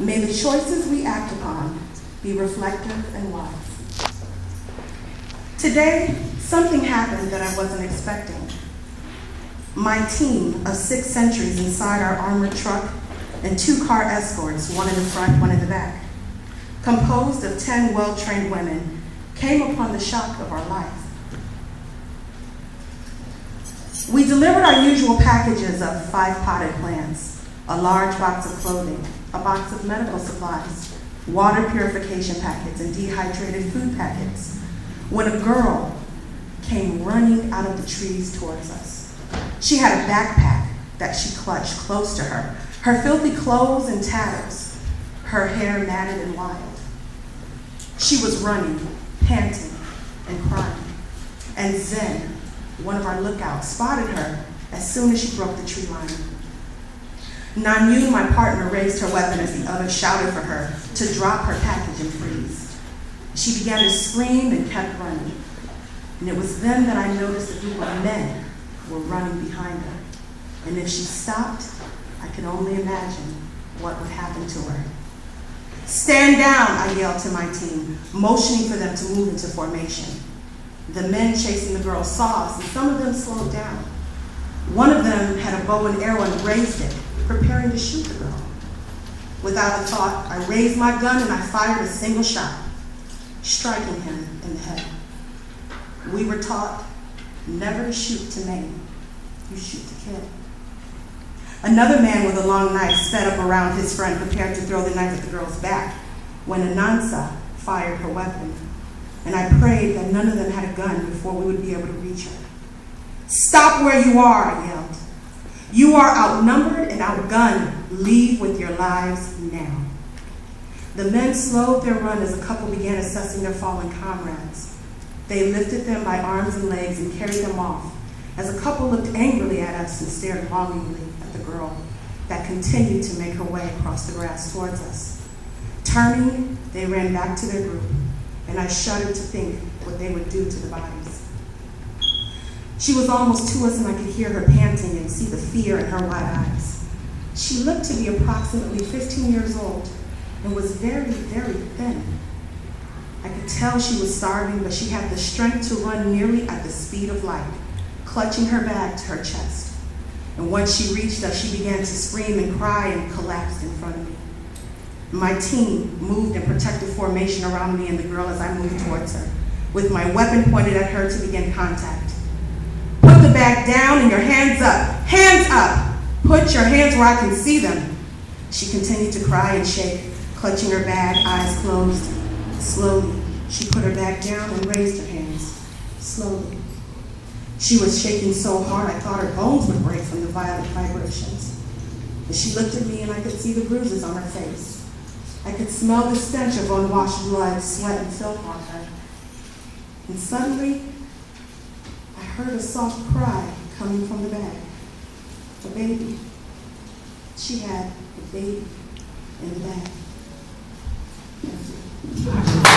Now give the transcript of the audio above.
May the choices we act upon be reflective and wise. Today, something happened that I wasn't expecting. My team of 6 sentries inside our armored truck and 2 car escorts, one in the front, one in the back, composed of 10 well-trained women, came upon the shock of our life. We delivered our usual packages of 5 potted plants, a large box of clothing, a box of medical supplies, water purification packets, and dehydrated food packets, when a girl came running out of the trees towards us. She had a backpack that she clutched close to her, her filthy clothes in tatters, her hair matted and wild. She was running, panting, and crying. And Zen, one of our lookouts, spotted her as soon as she broke the tree line. Nanyun, my partner, raised her weapon as the others shouted for her to drop her package and freeze. She began to scream and kept running. And it was then that I noticed a group of men were running behind her. And if she stopped, I could only imagine what would happen to her. "Stand down," I yelled to my team, motioning for them to move into formation. The men chasing the girl saw us, and some of them slowed down. One of them had a bow and arrow and raised it, preparing to shoot the girl. Without a thought, I raised my gun and I fired a single shot, striking him in the head. We were taught never to shoot to maim, you shoot to kill. Another man with a long knife sped up around his friend, prepared to throw the knife at the girl's back, when Anansa fired her weapon, and I prayed that none of them had a gun before we would be able to reach her. "Stop where you are," I yelled. "You are outnumbered and outgunned. Leave with your lives now." The men slowed their run as a couple began assessing their fallen comrades. They lifted them by arms and legs and carried them off, as a couple looked angrily at us and stared longingly at the girl that continued to make her way across the grass towards us. Turning, they ran back to their group, and I shuddered to think what they would do to the bodies. She was almost to us, and I could hear her panting and see the fear in her wide eyes. She looked to be approximately 15 years old and was very, very thin. I could tell she was starving, but she had the strength to run nearly at the speed of light, clutching her bag to her chest. And once she reached us, she began to scream and cry and collapsed in front of me. My team moved in protective formation around me and the girl as I moved towards her, with my weapon pointed at her to begin contact. "Put the bag down and your hands up. Hands up! Put your hands where I can see them." She continued to cry and shake, clutching her bag, eyes closed. Slowly, she put her bag down and raised her hands. Slowly. She was shaking so hard I thought her bones would break from the violent vibrations. But she looked at me and I could see the bruises on her face. I could smell the stench of unwashed blood, sweat, and filth on her. And suddenly, I heard a soft cry coming from the bag. A baby. She had a baby in the bag. Thank you.